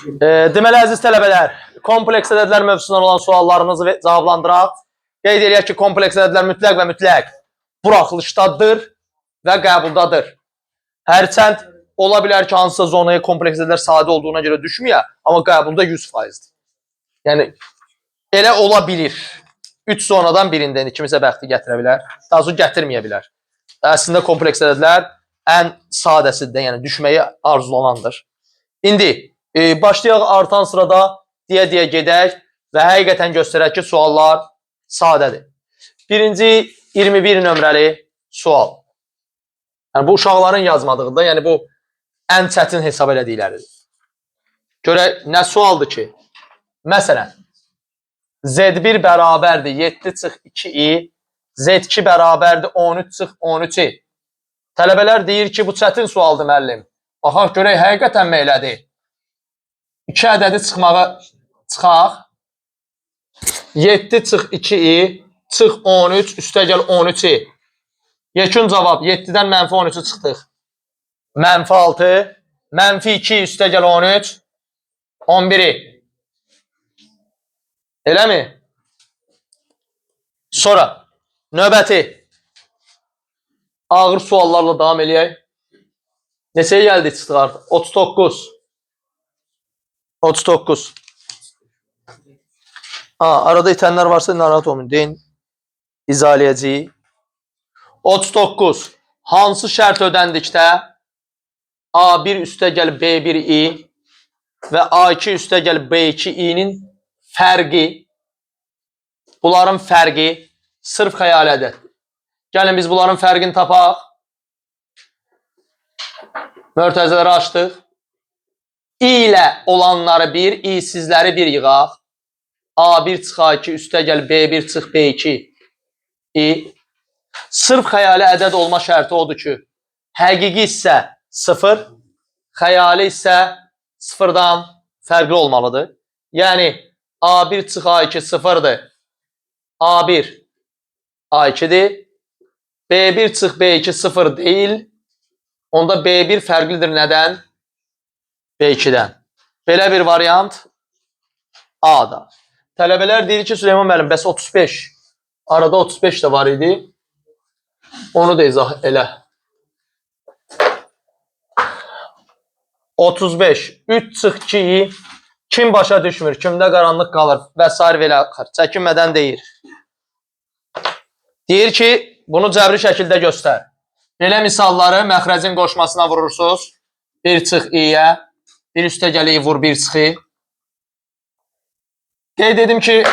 Deməli, əziz tələbələr, kompleks ədədlər mövzusundan olan suallarınızı cavablandıraq. Qeyd edək ki, kompleks ədədlər mütləq və mütləq buraxılışdadır və qəbuldadır. Hərçənd ola bilər ki, hansısa zonaya kompleks ədədlər sadə olduğuna görə düşməyə, amma qəbulda 100%-dir. Yəni, elə ola bilir. 3 zonadan birində kimisə bəxti gətirə bilər, daha sonra gətirməyə bilər. Əslində kompleks ədədlər ən sadəsidir, yəni düşməyi arzulanandır. İndi başlayaq artan sırada deyə gedək və həqiqətən göstərək ki, suallar sadədir. Birinci 21 nömrəli sual. Yəni, bu uşaqların yazmadığıdır, yəni bu ən çətin hesab elədikləridir. Görək, nə sualdır ki? Məsələn, Z1 bərabərdir 7/2i, Z2 bərabərdir 13/13i. Tələbələr deyir ki, bu çətin sualdır müəllim. Baxaq görək, həqiqətən mi elədir? 2 ədədi çıxmağa çıxaq. 7/2i çıx 13 üstəgəl 13i. Yekun cavab 7-dən mənfi 13-ü çıxdıq. Mənfi 6, mənfi 2 üstəgəl 13, 11-i. Eləmi? Sonra növbəti ağır suallarla davam eləyək. Neçəyə gəldik çıxdıq artıq? 39. 39. Arada itənlər varsa narahat olmayın. Deyin, izaləyəcəyik. 39. Hansı şərt ödəndikdə A1 üstəgəl B1i və A2 üstəgəl B2i'nin fərqi, bunların fərqi sırf xəyali ədəddir. Gəlin biz bunların fərqini tapaq. Mörtəzələri açdıq. I ilə olanları 1, i'sizləri 1 yığaq. A1 çıx A2 üstəgəl B1 çıx B2 i. Sırf xəyali ədəd olma şərti odur ki, həqiqi isə 0, xəyali isə 0-dan fərqli olmalıdır. Yəni, A1 çıx A2 0-dır. A1 A2'dir. B1 çıx B2 0 deyil. Onda B1 fərqlidir nədən? B2-dən. Belə bir variant A-da. Tələbələr deyir ki, Süleyman müəllim, bəs 35. Arada 35 də var idi. Onu da izah elə. 35. 3 çıx 2'yi kim başa düşmür, kimdə qaranlıq qalır və s. belə çəkinmədən deyir. Deyir ki, bunu cəbri şəkildə göstər. Belə misalları məxrəcin qoşmasına vurursunuz. 1 çıx i-yə, 1 üstəgəl i vur 1 çıxı. Qeyd edim ki,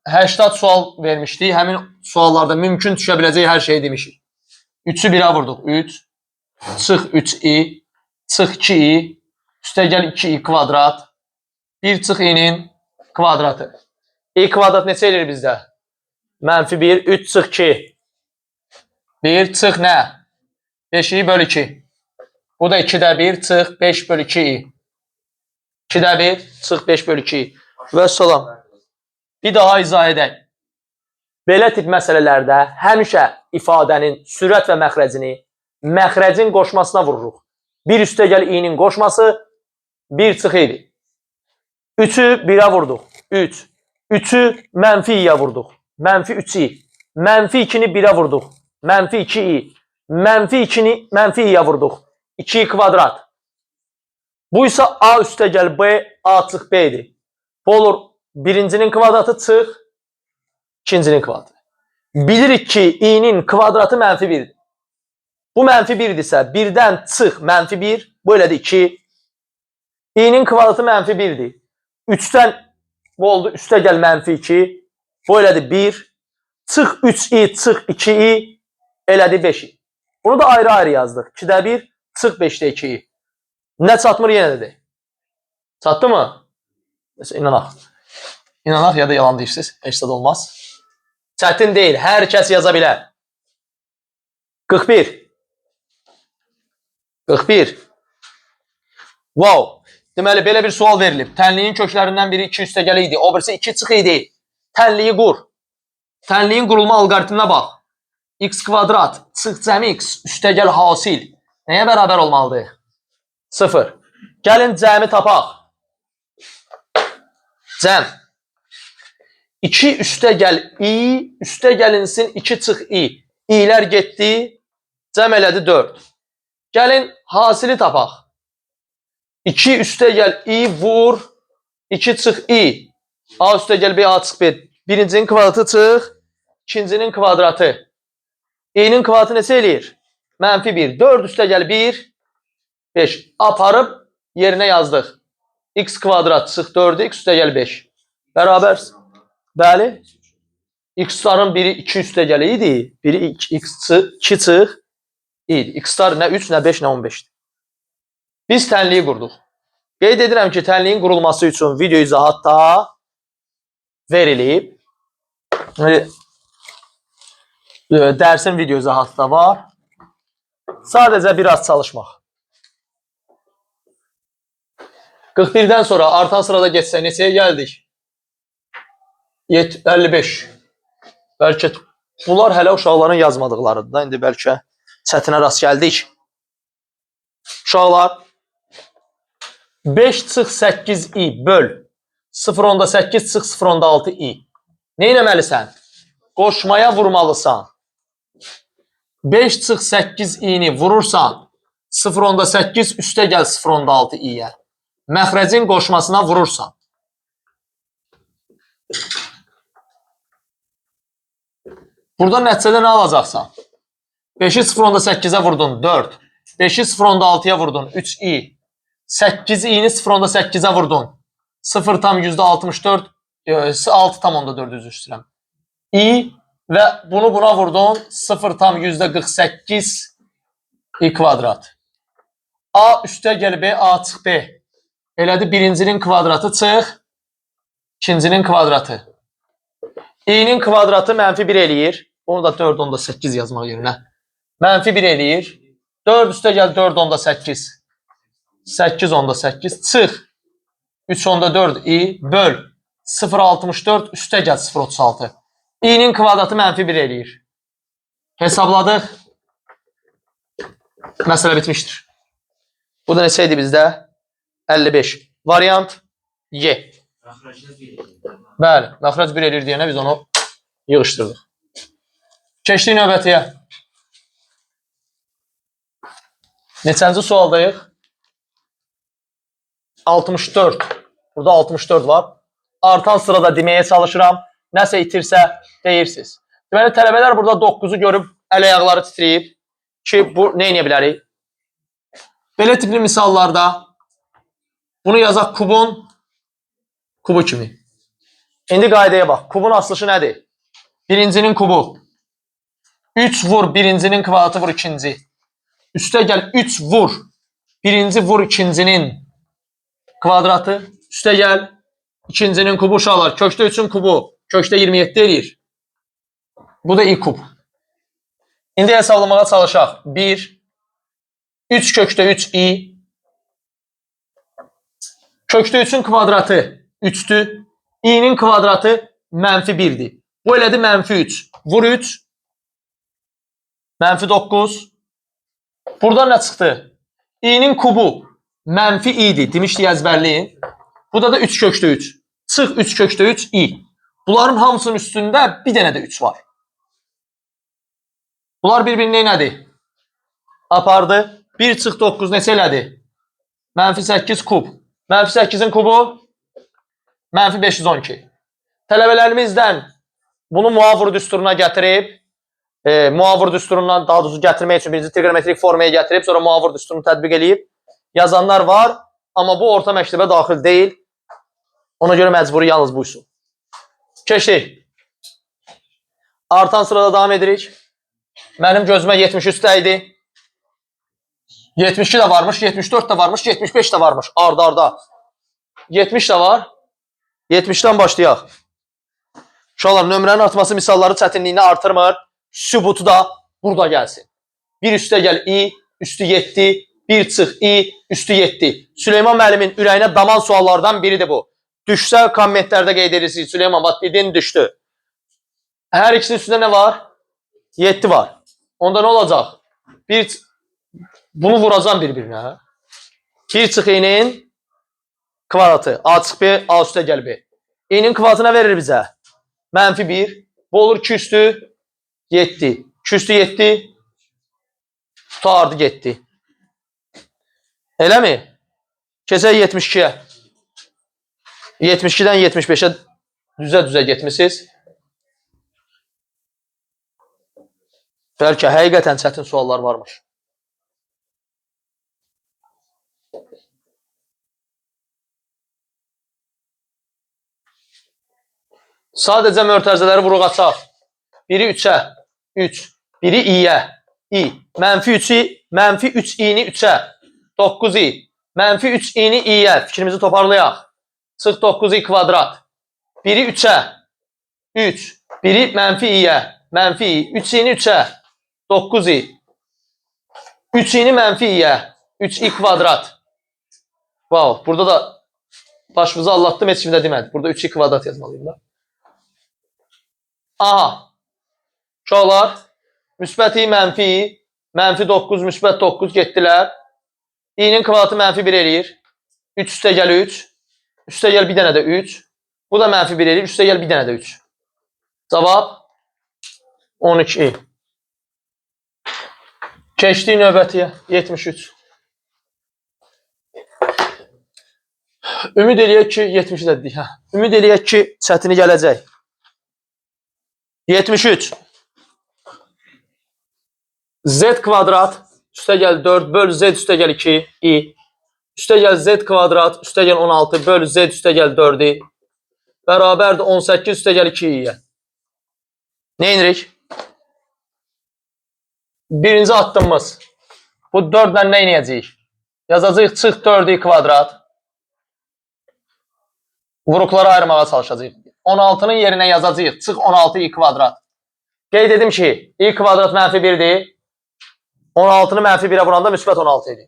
80 sual vermişdik. Həmin suallarda mümkün düşə biləcək hər şeyi demişik. 3'ü 1'ə vurduq. 3, çıx 3i, çıx 2i, üstəgəl 2i kvadrat, 1 çıx i'nin kvadratı. I kvadrat neçə edir bizdə? Mənfi 1, 3 çıx 2. 1 çıx nə? 5i bölü 2. Bu da 2-də 1 çıx 5 bölü 2i. 2-də 1 çıx 5 bölü 2i. Və salam. Bir daha izah edək. Belə tip məsələlərdə həmişə ifadənin sürət və məxrəcin qoşmasına vururuq. 1 üstəgəl i'nin qoşması 1 çıx i'dir. 3'ü 1'ə vurduq. 3. 3'ü mənfi i'yə vurduq. Mənfi 3i. Mənfi 2'ni 1'ə vurduq. Mənfi 2i. Mənfi 2'ni mənfi i'yə vurduq. 2i kvadrat. Bu isə a üstəgəl b, a çıx b'dir. Bu olur birincinin kvadratı çıx ikincinin kvadratı. Bilirik ki, i'nin kvadratı mənfi 1'dir. Bu mənfi 1'dirsə, 1'dən çıx mənfi 1, bu elədir 2. i'nin kvadratı mənfi 1'dir. 3'dən bu oldu üstəgəl mənfi 2, bu elədir 1. Çıx 3i, çıx 2i, elədir 5i. Bunu da ayrı-ayrı yazdıq. 2'də 1, çıx 5'də 2i. Nə çatmır yenə dedi. Çatdı mı? Mesela inanaq. İnanaq ya da yalan deyirsiniz. Heç də olmaz. Çətin deyil. Hər kəs yaza bilər. 41. 41. Wow. Deməli, belə bir sual verilib. Tənliyin köklərindən biri 2 üstəgəli idi. O birisi 2 çıx idi. Tənliyi qur. Tənliyin qurulma alqoritminə bax. X kvadrat çıx cəmi x üstəgəl hasil. Nəyə bərabər olmalıdır? 0. Gəlin cəmi tapaq. Cəm 2 üstə gəl i, üstə gəlinsin 2 çıx i. İ'lər getdi, cəm elədi 4. Gəlin hasili tapaq. 2 üstə gəl i vur 2 çıx i. A üstə gəl b, a çıx b. Birincinin kvadratı çıx, ikincinin kvadratı. i'nin kvadratı neçə eləyir? -1. 4 üstə gəl 1, 5. Aparıb yerinə yazdıq. X kvadrat çıx 4, x üstə gəl 5. Bərabər. Bəli. X-ların biri 2 üstə gəl idi. Biri 2 çıx idi. X-lar nə 3, nə 5, nə 15'dir. Biz tənliyi qurduq. Qeyd edirəm ki, tənliyin qurulması üçün video izahatda verilib. Dərsin video izahatı da var. Sadəcə biraz çalışmaq. 41-dən sonra artan sırada geçsək neçəyə gəldik? 55. Bəlkə bunlar hələ uşaqların yazmadıqlarıdır da. İndi bəlkə çətinə rast gəldik. Uşaqlar 5 çıx 8 i böl 0.8 çıx 0.6 i. Nə etməlisən? Qoşmaya vurmalısan. 5 çıx 8 i'ni vurursan 0.8 üstə gəl 0.6 i'yə. Məxrəcin qoşmasına vurursan. Burada nəticədə nə alacaqsan? 5'i 0.8'ə vurdun 4. 5'i 0.6'ya vurdun 3 i. 8 i'ni 0.8'ə vurdun. 0,64 6,4 üzr istəyirəm. i və bunu buna vurdun 0,48 i kvadrat. A üstə gəl b, a çıx b. Elədi birincinin kvadratı çıx, ikincinin kvadratı. i'nin kvadratı -1 eləyir. Onu da 4.8 yazmaq yerinə. -1 eləyir. 4 üstə gəl 4.8. 8.8 çıx. 3.4 i böl 0.64 üstə gəl 0.36. i'nin kvadratı -1 eləyir. Hesabladıq. Məsələ bitmişdir. Bu da neçə idi bizdə? 55. Variant Y. Bəli, məxrəc 1 eləyir deyənə biz onu yığışdırdıq. Keçdik növbətiyə. Neçənci sualdayıq? 64. Burada 64 var. Artan sırada deməyə çalışıram. Nəsə itirsə deyirsiniz. Deməli, tələbələr burada 9'u görüb əl-ayaqları titrəyib ki, bu nə edə bilərik? Belə tipli misallarda bunu yazaq kubu kimi. İndi qaydaya bax. Kubun asılışı nədir? Birincinin kubu. 3 vur birincinin kvadratı vur ikinci. Üstə gəl 3 vur. Birinci vur ikincinin kvadratı. Üstə gəl ikincinin kubu uşaqlar. Kökdə 3'ün kubu. Kökdə 27 eləyir. Bu da i kub. İndi hesablamağa çalışaq. 1. 3 kökdə 3 i. Kökdə 3'ün kvadratı 3'dür. i'nin kvadratı -1'dir. Bu elədi -3. Vur 3. -9. Buradan nə çıxdı? i'nin kubu -i'dir. Demişdik əzbərləyin. Burada da 3 kökdə 3. Çıx 3 kökdə 3 i. Bunların hamısının üstündə bir dənə də 3 var. Bunlar bir-birini nədir? Apardı. 1 çıx 9 neçə elədi? -8 kub. -8'in kubu -512. Tələbələrimizdən bunu muavir düsturuna gətirib, muavir düsturundan daha doğrusu gətirmək üçün birinci trigonometrik formaya gətirib, sonra muavir düsturunu tətbiq edib yazanlar var, amma bu orta məktəbə daxil deyil. Ona görə məcburi yalnız buysun. Keçdik. Artan sırada davam edirik. Mənim gözümə 73 idi. 72 də varmış, 74 də varmış, 75 də varmış. Arda. 70 də var. 70'den başlayaq. Uşaqlar, nömrənin artması misalları çətinliyini artırmır. Sübutu da burada gəlsin. 1 üstə gəl i, üstü 7, 1 çıx i, üstü 7. Süleyman müəllimin ürəyinə daman suallardan biridir bu. Düşsə kommentlərdə qeyd edirsiniz. Süleyman bak dedin düşdü. Hər ikisinin üstündə nə var? 7 var. Onda nə olacaq? Bunu vuracam bir-birinə. 1 çıx i'nin kvadratı. A çıx b, a üstə gəl b. i'nin kvadratına verir bizə. Mənfi 1. Bu olur 2 üstü 7. 2 üstü 7. Tutardı getdi. Eləmi? Keçək 72-yə. 72-dən 75-ə düzə getmişsiniz. Bəlkə həqiqətən çətin suallar varmış. Sadəcə mötərizələri vuruq açaq. Biri 3-ə, 3. Biri i-yə, i. Mənfi 3-i, mənfi 3i-ni 3-ə, 9i. Mənfi 3i-ni i-yə, fikrimizi toparlayaq. Çıx 9i kvadrat. Biri 3-ə, 3. Biri mənfi i-yə, mənfi i. 3i-ni 3-ə, 9i. 3i-ni mənfi i-yə, 3i kvadrat. Wow, burada da başımızı anlattım, heç kim də demədi. Burada 3i kvadrat yazmalıyım da. Aha. Uşaqlar, müsbət i, mənfi i, mənfi 9, müsbət 9 getdilər. i-nin kvadratı mənfi 1 eləyir. 3 üstə gəl 3. Üstə gəl bir dənə də 3. Bu da mənfi 1 eləyir. Üstə gəl bir dənə də 3. Cavab 12i. Keçdik növbətiyə. 73. Ümid eləyək ki, 70-i də dedik. Ümid eləyək ki, çətini gələcək. 73. Z kvadrat üstə gəl 4 böl z üstə gəl 2 i. Üstə gəl z kvadrat üstə gəl 16 böl z üstə gəl 4-i. Bərabərdir 18 üstə gəl 2i'yə. Nə edirik? Birinci addımımız. Bu 4-lə nə edəcəyik? Yazacağıq çıx 4i kvadrat. Vuruqları ayırmağa çalışacağıq. 16-nın yerinə yazacağıq. Çıx 16i kvadrat. Qeyd edim ki, i kvadrat mənfi 1-dir. 16-nı mənfi 1-ə vuranda müsbət 16 edir.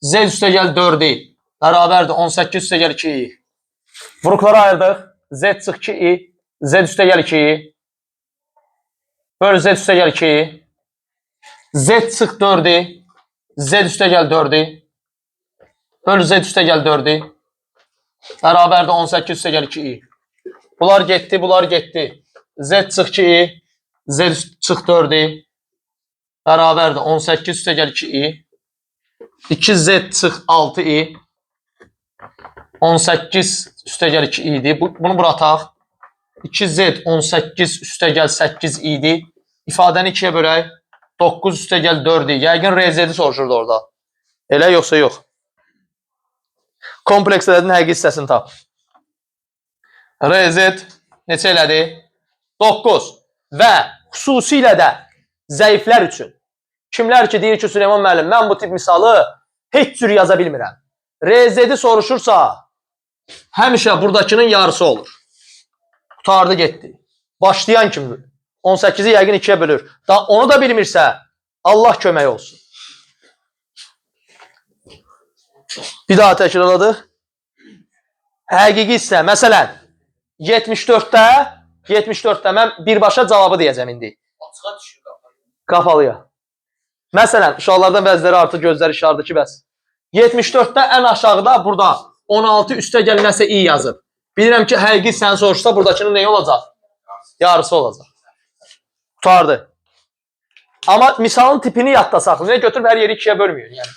Z üstə gəl 4-i. Bərabərdir 18 üstə gəl 2i. Vuruqları ayırdıq. Z çıx 2i. Z üstə gəl 2i. Böl Z üstə gəl 2i. Z çıx 4-i. Z üstə gəl 4-i. Böl Z üstə gəl 4-i. Bərabərdir 18 üstə gəl 2i. Bunlar getdi, bunlar getdi. Z çıx 2i. Z çıx 4-i. Bərabərdir 18 üstə gəl 2i. 2z çıx 6i. 18 üstə gəl 2i idi. Bunu bura ataq. 2z 18 üstə gəl 8 idi. İfadəni 2-yə bölək. 9 üstə gəl 4 idi. Yəqin RZ-i soruşurdu orada. Elə yoxsa yox. Komplekslərin həqiqi hissəsini tap. RZ neçə elədi? 9. Və xüsusilə də zəiflər üçün. Kimlər ki deyir ki, Süleyman müəllim, mən bu tip misalı heç cür yaza bilmirəm. RZ-i soruşursa, həmişə buradakının yarısı olur. Qutardı getdi. Başlayan kimdir? 18-i yəqin 2-yə bölür. Onu da bilmirsə, Allah kömək olsun. Bir daha təkrarladıq. Həqiqi hissə, məsələn, 74-də mən birbaşa cavabı deyəcəm indi. Açığa düşür Qapalıya. Məsələn, uşaqlardan bəziləri artıq gözləri işardı ki, bəs. 74-də ən aşağıda burada 16 üstə gəl nəsə i yazıb. Bilirəm ki, həqiqi sən soruşsa buradakının neyi olacaq? Yarısı olacaq. Qutardı. Amma misalın tipini yadda saxlayın. Götürüb hər yeri 2-yə bölmüyor. Yəni.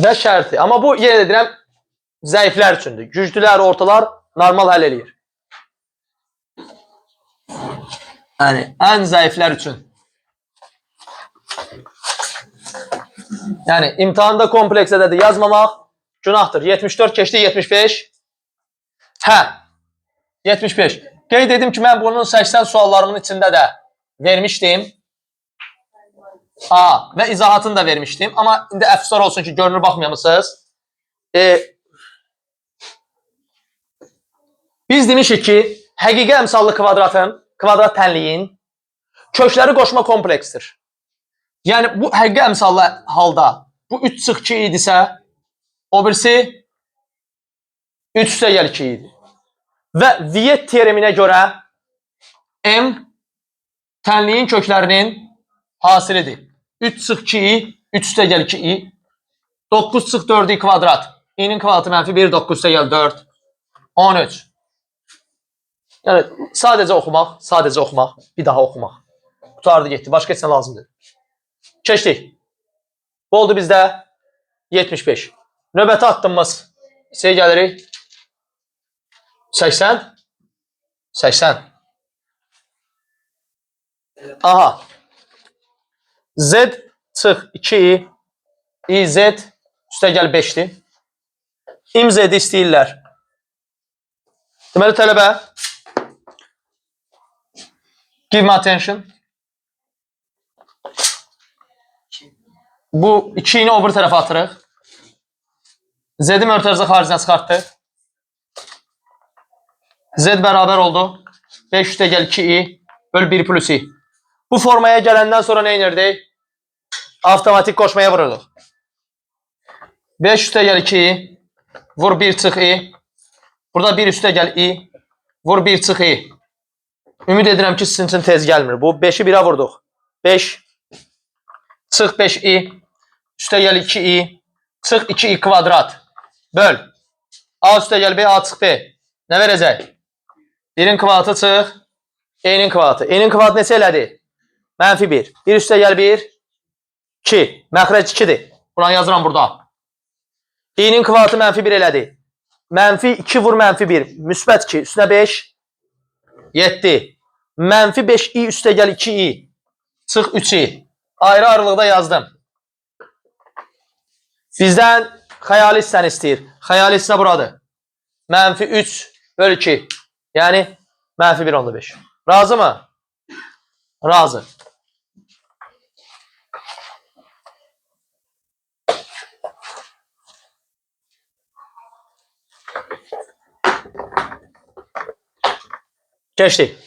Və şərti. Amma bu, yenə də deyirəm, zəiflər üçündür. Güclülər, ortalar normal həll eləyir. Yəni, ən zəiflər üçün. Yəni, imtihanda kompleksədədir yazmamaq günahdır. 74 keçdi, 75. Hə, 75. Qeyd edim ki, mən bunun 80 suallarımın içində də vermişdim. Və izahatını da vermişdim. Amma indi əfsuslar olsun ki, görünür baxmayamışsınız. Biz demişik ki, həqiqi əmsallı kvadrat tənliyin kökləri qoşma kompleksdir. Yəni, bu həqiqi əmsallı halda bu 3 çıx 2 idisə, o birisi 3 üstə gəl 2 idi. Və Viet teoreminə görə M tənliyin köklərinin hasilidir. 3 çıx 2i, 3 üstə gəl 2i, 9 çıx 4i kvadrat. i'nin kvadratı mənfi 1, 9 üstə gəl 4. 13. Yəni sadəcə oxumaq, bir daha oxumaq. Qutardı getdi. Başqa heç nə lazımdır. Keçdik. Bu oldu bizdə 75. Növbəti addımımız gəlirik. 80. 80. Aha. Z çıx 2i. İz üstə gəl 5-dir. İmzədi istəyirlər. Deməli tələbə give me attention. Bu 2-ni o bir tərəfə atırıq. Z-i mötərizə xaricinə çıxartdıq. Z bərabər oldu. 5 üstə gəl 2i böl 1 plus i. Bu formaya gələndən sonra nə inirdik? Avtomatik qoşmaya vururduq. 5 üstə gəl 2i vur 1 çıx i. Burada 1 üstə gəl i vur 1 çıx i. Ümid edirəm ki sizin üçün tez gəlmir. Bu 5-i 1-ə vurduq. 5 çıx 5i üstə gəl 2i çıx 2i kvadrat böl. A üstə gəl b, a çıx b. Nə verəcək? 1-in kvadratı çıx e-nin kvadratı. E-nin kvadratı neçə elədi? Mənfi 1. 1 üstə gəl 1 2. Məxrəc 2-dir. Buranı yazıram burada. İ'nin kvadratı mənfi 1 elədi. Mənfi 2 vur mənfi 1. Müsbət 2. Üstünə 5. 7. Mənfi 5i üstə gəl 2i. Çıx 3i. Ayrı ayrılıqda yazdım. Bizdən xəyali hissəni istəyir. Xəyali hissə buradır. Mənfi 3 böl 2. Yəni mənfi 1/5. Razı mı? Razı. Keçdik.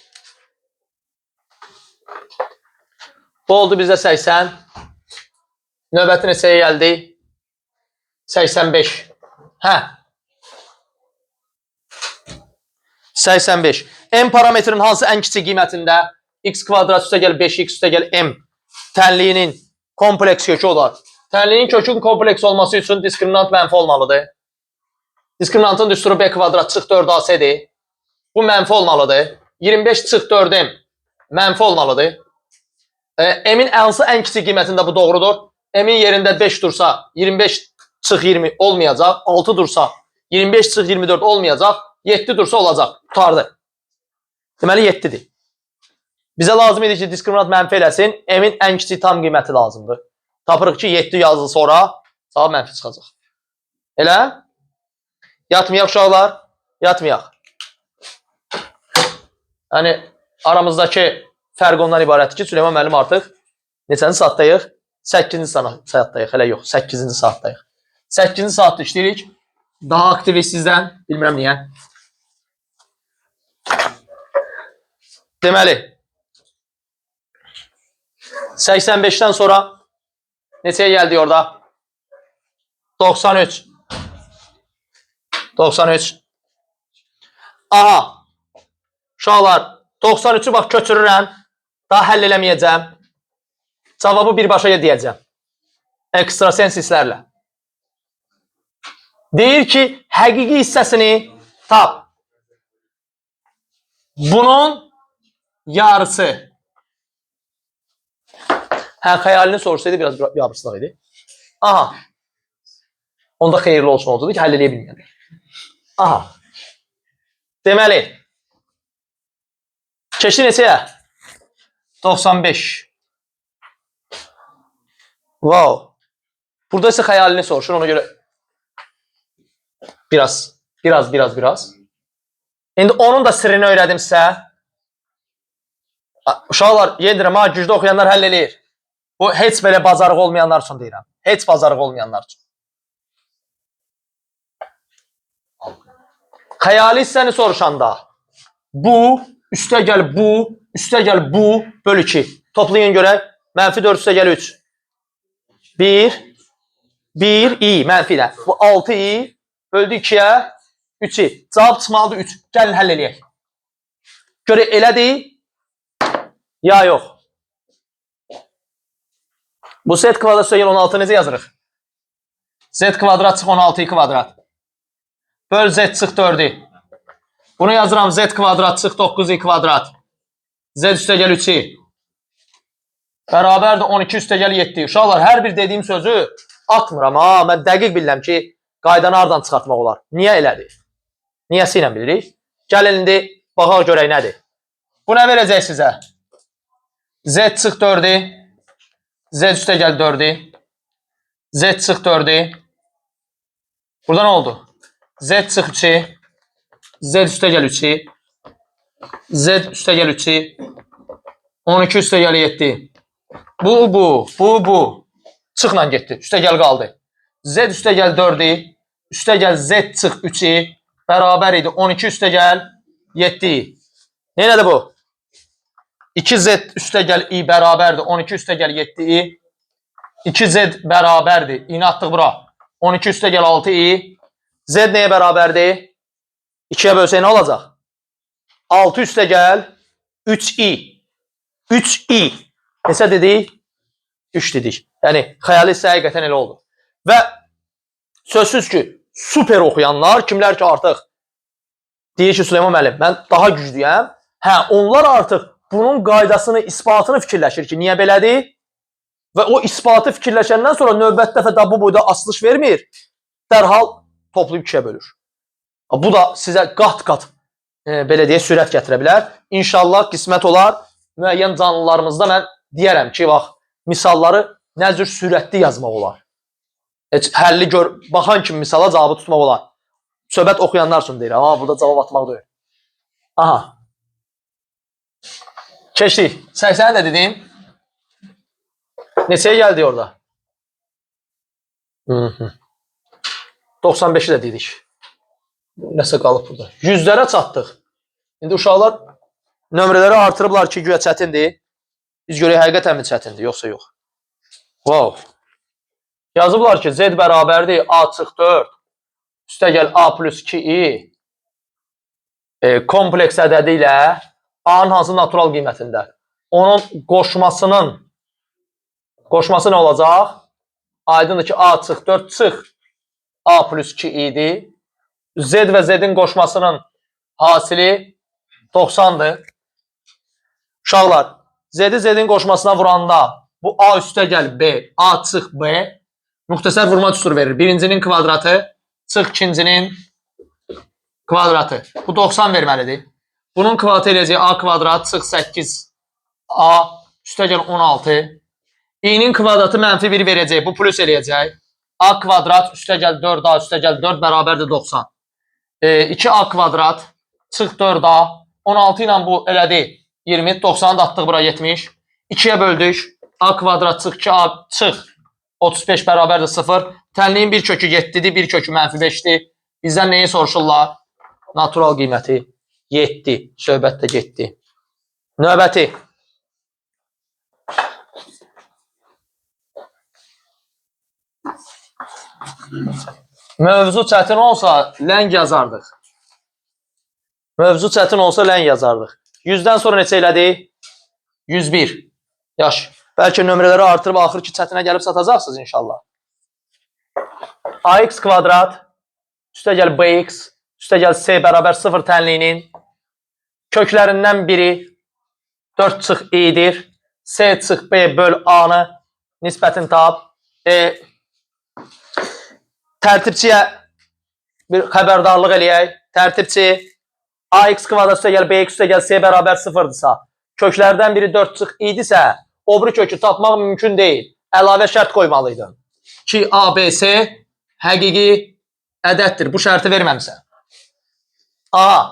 Bu oldu bizdə 80. Növbəti neçəyə gəldi? 85. Hə. 85. M parametrin hansı ən kiçik qiymətində x kvadrat üstə gəl 5x üstə gəl m tənliyinin kompleks kökü olar. Tənliyin kökün kompleks olması üçün diskriminant mənfi olmalıdır. Diskriminantın düsturu b kvadrat çıx 4ac-dir. Bu mənfi olmalıdır. 25 çıx 4m mənfi olmalıdır. M'in ən kiçik qiymətində bu doğrudur. M'in yerində 5 dursa 25 çıx 20 olmayacaq. 6 dursa 25 çıx 24 olmayacaq. 7 dursa olacaq. Tutardı. Deməli 7-dir. Bizə lazım idi ki diskriminant mənfi eləsin. M'in ən kiçik tam qiyməti lazımdır. Tapırıq ki 7 yazdı sonra cavab mənfi çıxacaq. Elə? Yatmayaq uşaqlar. Yatmayaq. Yəni aramızdakı fərq ondan ibarətdir ki Süleyman müəllim artıq neçənci saatdayıq? 8-ci saatdayıq. Hələ yox. 8-ci saatdayıq. 8-ci saatda işləyirik. Daha aktiv sizdən. Bilmirəm niyə. Deməli 85-dən sonra neçəyə gəldik orada? 93. 93. Aha. Uşaqlar 93-ü bax köçürürəm. Daha həll eləməyəcəm. Cavabı birbaşa deyəcəm. Ekstrasens hisslərlə. Deyir ki, həqiqi hissəsini tap. Bunun yarısı. Hə, xəyalini sorursaydı biraz yabırsızlıq idi. Aha. Onda xeyirli olsun oldu ki, həll eləyə bilməyəndə. Aha. Deməli. Keçdi neçəyə? 95. Wow. Burada isə xəyalini soruşur, ona görə biraz. İndi onun da sirrini öyrədim sizə. Uşaqlar, yedirəm ha, güclü oxuyanlar həll eləyir. Bu, heç belə bazarıq olmayanlar üçün deyirəm. Heç bazarıq olmayanlar üçün. Xəyali hissəni soruşanda bu, üstə gəl bu, böl 2. Toplayın görək. Mənfi 4 üstə gəl 3. 1, i, mənfi ilə. Bu 6i, böldü 2-yə, 3-i. Cavab çıxmalıdır 3. Gəlin həll eləyək. Görək, elədir, ya yox. Bu z kvadrat üstə gəl 16 necə yazırıq? Z kvadrat çıx 16i kvadrat. Böl z çıx 4-i. Bunu yazıram z kvadrat çıx 9i kvadrat. Z üstəgəl 3i. Bərabərdir 12 üstəgəl 7. Uşaqlar, hər bir dediyim sözü atmıram. Mən dəqiq bilirəm ki, qaydanı hardan çıxartmaq olar. Niyə elədir? Niyəsi ilə bilirik. Gəlin indi baxaq görək nədir. Bu nə verəcək sizə? Z çıx 4-i. Z üstəgəl 4-i. Z çıx 4-i. Burada nə oldu? Z çıx 3-i. Z üstəgəl 3-i. Z üstəgəl 3-i. 12 üstəgəl 7. Bu. Çıxla getdi. Üstəgəl qaldı. Z üstəgəl 4-i. Üstəgəl Z çıx 3-i. Bərabər idi 12 üstəgəl 7. Neynədir bu? 2Z üstəgəl i bərabərdir 12 üstəgəl 7i. 2Z bərabərdir. İni atdıq bura. 12 üstəgəl 6i. Z nəyə bərabərdir? 2-yə bölsək nə olacaq? 6 üstəgəl 3i. 3i. Nesə dedik? 3 dedik. Yəni, xəyali hissə həqiqətən elə oldu. Və sözsüz ki, super oxuyanlar, kimlər ki artıq deyir ki, Süleyman müəllim, mən daha güclüyəm. Onlar artıq bunun qaydasını, isbatını fikirləşir ki, niyə belədir? Və o isbatı fikirləşəndən sonra növbət dəfə də bu boyda asılış vermir. Dərhal toplayıb 2-yə bölür. Bu da sizə qat-qat belə deyə sürət gətirə bilər. İnşallah qismət olar. Müəyyən canlılarımızda mən deyərəm ki, bax, misalları nə cür sürətli yazmaq olar. Həlli gör, baxan kimi misala cavabı tutmaq olar. Söhbət oxuyanlar üçün deyirəm, amma burada cavab atmaq deyil. Aha. Keçdik. 80 də dedim. Neçəyə gəldik orada? 95-i də dedik. Nəsə qalıb burada. 100-lərə çatdıq. İndi uşaqlar nömrələri artırıblar ki, güya çətindir. Biz görək həqiqətən mi çətindir, yoxsa yox. Wow. Yazıblar ki, Z bərabərdir A çıx 4 üstəgəl A plus 2i kompleks ədədi ilə A-nın hansı natural qiymətində? Onun qoşması nə olacaq? Aydındır ki, A çıx 4 çıx A plus 2i-dir. Z və Z-in qoşmasının hasili 90-dır. Uşaqlar, Z-i Z-in qoşmasına vuranda bu A üstəgəl B, A çıx B müxtəsər vurma düsturu verir. Birincinin kvadratı çıx ikincinin kvadratı. Bu 90 verməlidir. Bunun kvadratı eləyəcək A kvadrat çıx 8 A üstəgəl 16. İ'nin kvadratı mənfi 1 verəcək. Bu plus eləyəcək. A kvadrat üstəgəl 4A üstəgəl 4 bərabərdir 90. 2A kvadrat çıx 4A 16 ilə bu elədi 20. 90'ı da atdıq bura 70. 2'yə böldük. A kvadrat çıx 2A çıx 35 bərabərdir 0. Tənliyin bir kökü 7'dir. Bir kökü mənfi 5'dir. Bizdən neyi soruşurlar? Natural qiyməti 7. Söhbət də getdi. Növbəti. Mövzu çətin olsa ləng yazardıq. Mövzu çətin olsa ləng yazardıq. 100-dən sonra neçə elədik? 101. Yaş. Bəlkə nömrələri artırıb axır ki, çətinə gəlib satacaqsınız inşallah. AX kvadrat üstəgəl BX üstəgəl C bərabər 0 tənliyinin köklərindən biri 4 çıx i'dir. C çıx B böl A-nı nisbətini tap. Tərtibçiyə bir xəbərdarlıq eləyək. Tərtibçi AX kvadrat üstəgəl BX üstəgəl C bərabər 0-dırsa, köklərdən biri 4 çıx idisə, o biri kökü tapmaq mümkün deyil. Əlavə şərt qoymalıydım. Ki ABC həqiqi ədəddir. Bu şərti verməmsən. Aha.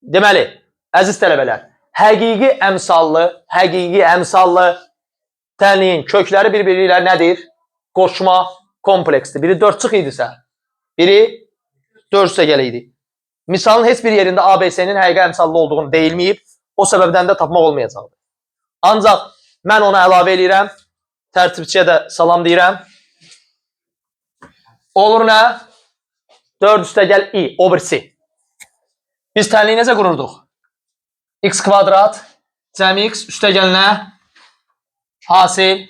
Deməli, əziz tələbələr, həqiqi əmsallı tənliyin kökləri bir-biri ilə nədir? Qoşma kompleksdir. Biri 4 çıx idisə, biri 4 üstəgəl idi. Misalın heç bir yerində ABC-nin həqiqi əmsallı olduğunu deyilməyib, o səbəbdən də tapmaq olmayacaqdır. Ancaq mən ona əlavə eləyirəm, tərtibçiyə də salam deyirəm. Olur nə? 4 üstəgəl i, o birisi. Biz tənliyi necə qururduq? X kvadrat, cəm x üstəgəl nə? Hasil.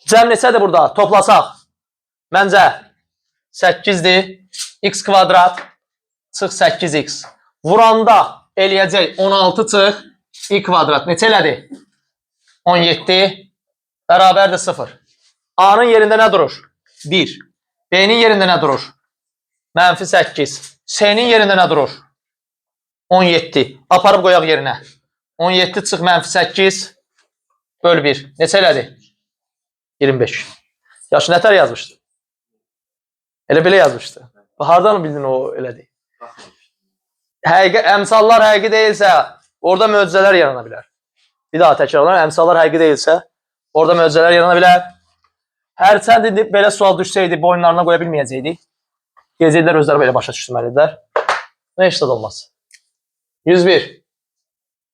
Cəm neçədir burada? Toplasaq. Məncə 8-dir. X kvadrat çıx 8x. Vuranda eləyəcək 16 çıx i kvadrat. Neçə elədi? 17 bərabərdir 0. A-nın yerində nə durur? 1. B-nin yerində nə durur? Mənfi 8. C-nin yerində nə durur? 17. Aparıb qoyaq yerinə. 17 çıx mənfi 8 böl 1. Neçə elədi? 25. Yaxşı, nətər yazmışdı? Elə belə yazmışdı. Hardan bildin o elədi? Əmsallar həqiqi deyilsə, orada möcüzələr yarana bilər. Bir daha təkrarlayıram, əmsallar həqiqi deyilsə, orada möcüzələr yarana bilər. Hərçənd indi belə sual düşsəydi, boyunlarına qoya bilməyəcəkdik. Gezirlər, özləri belə başa düşdürməlidirlər. Nə işdə olmaz? 101.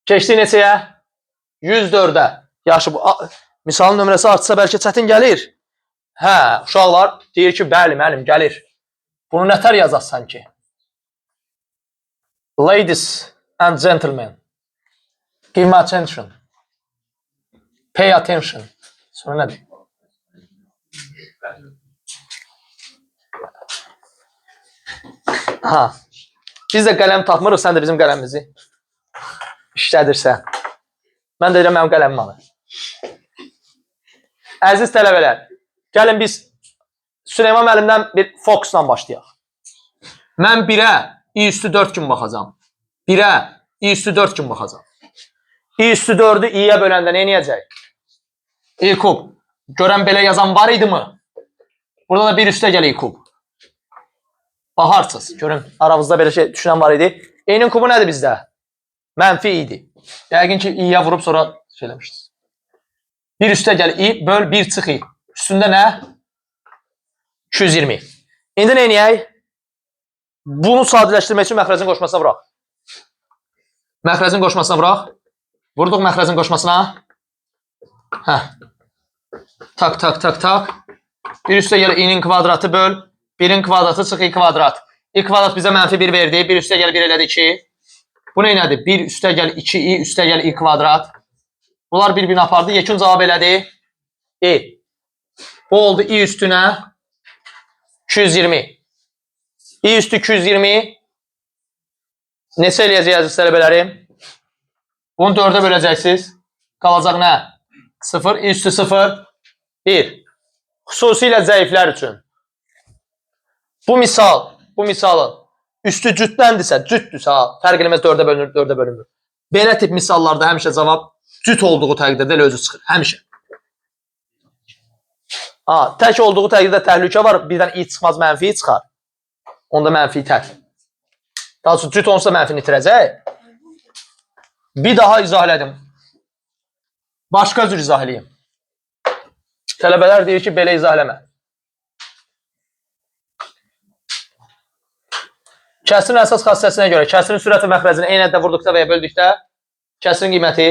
Keçdik neçəyə? 104-ə. Yaxşı, bu misalın nömrəsi artsa bəlkə çətin gəlir. Hə, uşaqlar deyir ki, bəli, müəllim, gəlir. Bunu nətər yazarsan ki? Ladies and gentlemen, give me attention. Pay attention. Sonra nədir? Ha. Biz də qələm tapmırıq, sən də bizim qələmimizi işlədirsən. Mən də deyirəm, mənim qələmim alır. Əziz tələbələr, gəlin biz Süleyman müəllimdən bir fokusla başlayaq. Mən 1-ə i üstü 4 kimi baxacam. 1-ə i üstü 4 kimi baxacam. i üstü 4-ü i-yə böləndə nə edəcək? i kub. Görən belə yazan var idi mi? Burada da bir üstə gəl i kub. Baxarsınız. Görün, aramızda belə şey düşünən var idi. i-nin kubu nədir bizdə? Mənfi i-dir. Yəqin ki, i-yə vurub sonra şey eləmişsiniz. Bir üstə gəl i, böl 1 çıx i. Üstündə nə? 220. İndi nə edəyək? Bunu sadələşdirmək üçün məxrəcin qoşmasına vuraq. Məxrəcin qoşmasına vuraq. Vurduq məxrəcin qoşmasına. Hə. Tak, tak, tak, tak. Bir üstə gəl i-nin kvadratı böl. 1-in kvadratı çıx i kvadrat. i kvadrat bizə mənfi 1 verdi. Bir üstə gəl 1 elədi 2. Bu nə nədir? 1 üstə gəl 2i, üstə gəl i kvadrat. Bunlar bir-birini apardı. Yekun cavab elədi. i. Bu oldu i üstünə 220. i üstü 220. Neçə eləyəcək əziz tələbələrim? Bunu 4-ə böləcəksiniz. Qalacaq nə? 0, i üstü 0, 1. Xüsusilə zəiflər üçün. Bu misalın üstü cütləndirsə, cütdürsə, fərq eləməz 4-ə bölünür, 4-ə bölünür. Belə tip misallarda həmişə cavab cüt olduğu təqdirdə elə özü çıxır. Həmişə. Tək olduğu təqdirdə təhlükə var. Birdən i çıxmaz, mənfi çıxar. Onda mənfi tək. Daha sonra cüt olsa mənfini itirəcək. Bir daha izah elədim. Başqa cür izah eləyim. Tələbələr deyir ki, belə izah eləmə. Kəsrin əsas xassəsinə görə kəsrin sürəti məxrəcini eyni əddə vurduqda və ya böldükdə kəsrin qiyməti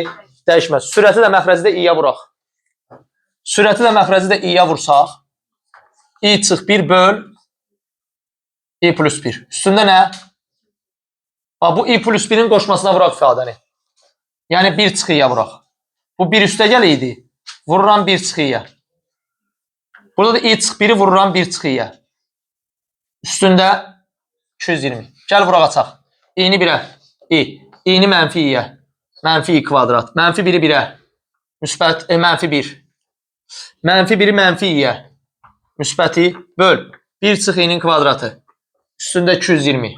dəyişməz. Sürəti də məxrəci də i-yə vuraq. Sürəti də məxrəci də i-yə vursaq, i çıx 1 böl i plus 1. Üstündə nə? Bu i plus 1-in qoşmasına vuraq ifadəni. Yəni 1 çıx i-yə vuraq. Bu 1 üstə gəl idi. Vururam 1 çıx i-yə. Burada da i çıx 1-i vururam 1 çıx i-yə. Üstündə 220. Gəl vuraq açaq. i-ni 1-ə. i-ni mənfi i-yə. Mənfi i kvadrat. Mənfi 1-i 1-ə. Müsbət, mənfi 1. Mənfi 1-i mənfi i-yə. Müsbəti böl. 1 çıx i-nin kvadratı. Üstündə 220.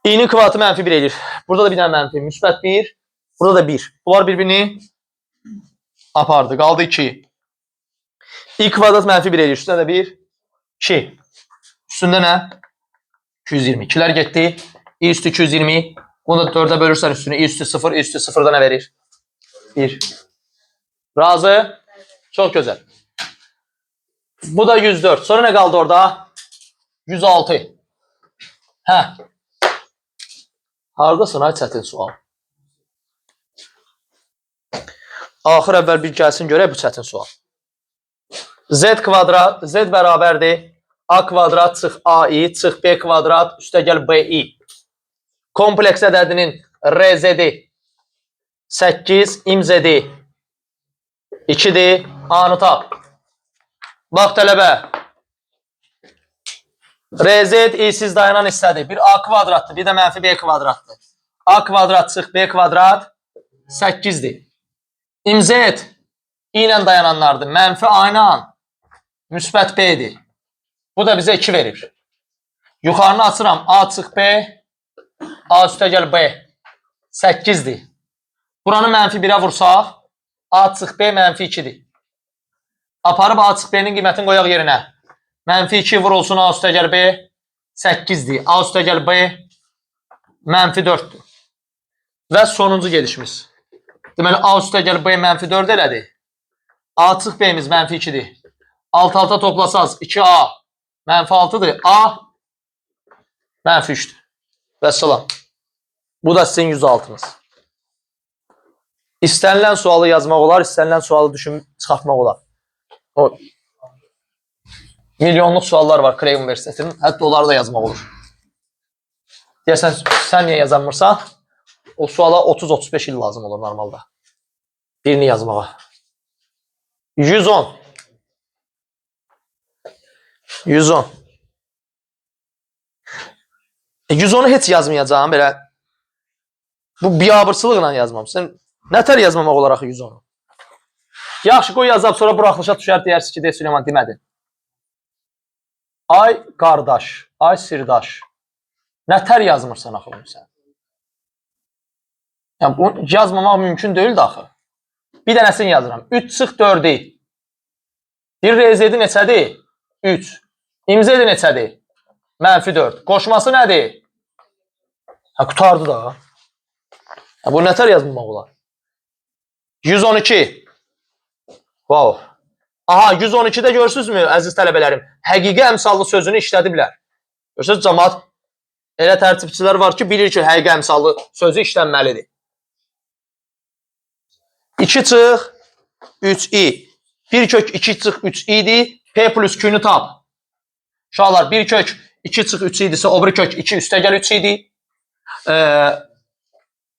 i-nin kvadratı mənfi 1 edir. Burada da bir dənə mənfi. Müsbət 1. Burada da 1. Bunlar bir-birini apardı. Qaldı 2. i kvadrat mənfi 1 edir. Üstündə də 1. 2. Üstündə nə? 220. 2'lər getdi. i üstü 220. Bunu da 4'ə bölürsən üstünü. i üstü 0. i üstü 0'da nə verir? 1. Razı? Çox gözəl. Bu da 104. Sonra nə qaldı orada? 106. Hə. Haradasın ay çətin sual? Axır əvvəl bir gəlsin görək bu çətin sual. Z kvadrat, Z bərabərdir. A kvadrat çıx AI çıx B kvadrat üstə gəl BI. Kompleks ədədinin RZ-i 8, IMZ-i 2-dir. A-nı tap. Bax tələbə. RZ İ'siz dayanan hissədir. Bir A kvadratdır, bir də mənfi B kvadratdır. A kvadrat çıx B kvadrat 8'dir. İmz I ilə dayananlardır. Mənfi A ilə müsbət B'dir. Bu da bizə 2 verir. Yuxarını açıram. A çıx B, A üstə gəl B 8'dir. Buranı mənfi 1'ə vursaq, A çıx B mənfi 2'dir. Aparıb A çıx B'nin qiymətini qoyaq yerinə. Mənfi 2 vurulsun A üstə gəl B 8'dir. A üstə gəl B mənfi 4'dür. Və sonuncu gedişimiz. Deməli A üstə gəl B mənfi 4 elədi. A çıx B'miz mənfi 2'dir. Alt-alta toplasaz 2A mənfi 6'dır. A mənfi 3'dür. Vəssalam. Bu da sizin 106'nız. İstənilən sualı yazmaq olar, istənilən sualı çıxartmaq olar. O milyonluq suallar var Cray Universitetinin. Hətta onları da yazmaq olur. Deyəsən, sən niyə yazanmırsan? O suala 30-35 il lazım olur normalda. Birini yazmağa. 110. 110. 110'u heç yazmayacağım belə. Bu biabırsılıqla yazmam. Sən nətər yazmamaq olar axı 110'u? Yaxşı, qoy yazab, sonra buraxılışa düşər, deyərsiz ki, Süleyman demədin. Ay qardaş, ay sirdaş. Nətər yazmırsan axı bunu sən? Yəni, bunu yazmamaq mümkün deyil də axı. Bir dənəsini yazıram. 3 çıx 4'i. Bir RZ-i neçədir? 3. İmz-i neçədir? Mənfi 4. Qoşması nədir? Qutardı da. Bu nətər yazmamaq olar? 112. Wow. Aha, 112'də görürsünüzmü əziz tələbələrim? Həqiqi əmsallı sözünü işlədiblər. Görürsünüz, cəmaat elə tərtibçilər var ki, bilir ki, həqiqi əmsallı sözü işlənməlidir. 2 çıx 3i. 1 kök 2 çıx 3i'dir. P plus Q'nu tap. Uşaqlar, 1 kök 2 çıx 3i'dirsə, o bir kök 2 üstə gəl 3i'dir.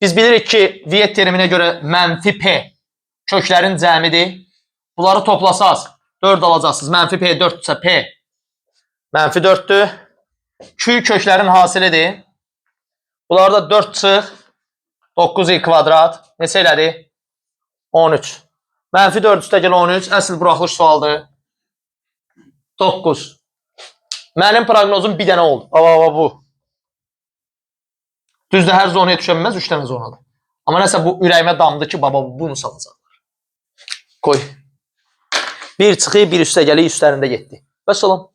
Biz bilirik ki, Viet teriminə görə mənfi P köklərin cəmidir. Bunları toplasaz 4 alacaqsınız. Mənfi P 4'dürsə P mənfi 4'dür. Q köklərin hasilidir. Bunlarda 4 çıx 9i kvadrat neçə elədi? 13. Mənfi 4 üstə gəl 13. Əsl buraxılış sualdır. 9. Mənim proqnozum bir dənə oldu. Bu. Düzdür, hər zonaya düşənməz 3 dənə zonadır. Amma nəsə bu ürəyimə damdı ki, baba bunu salacaqlar. Qoy. Bir çıxı, bir üstə gəli, üstlərində getdi. Vəssalam.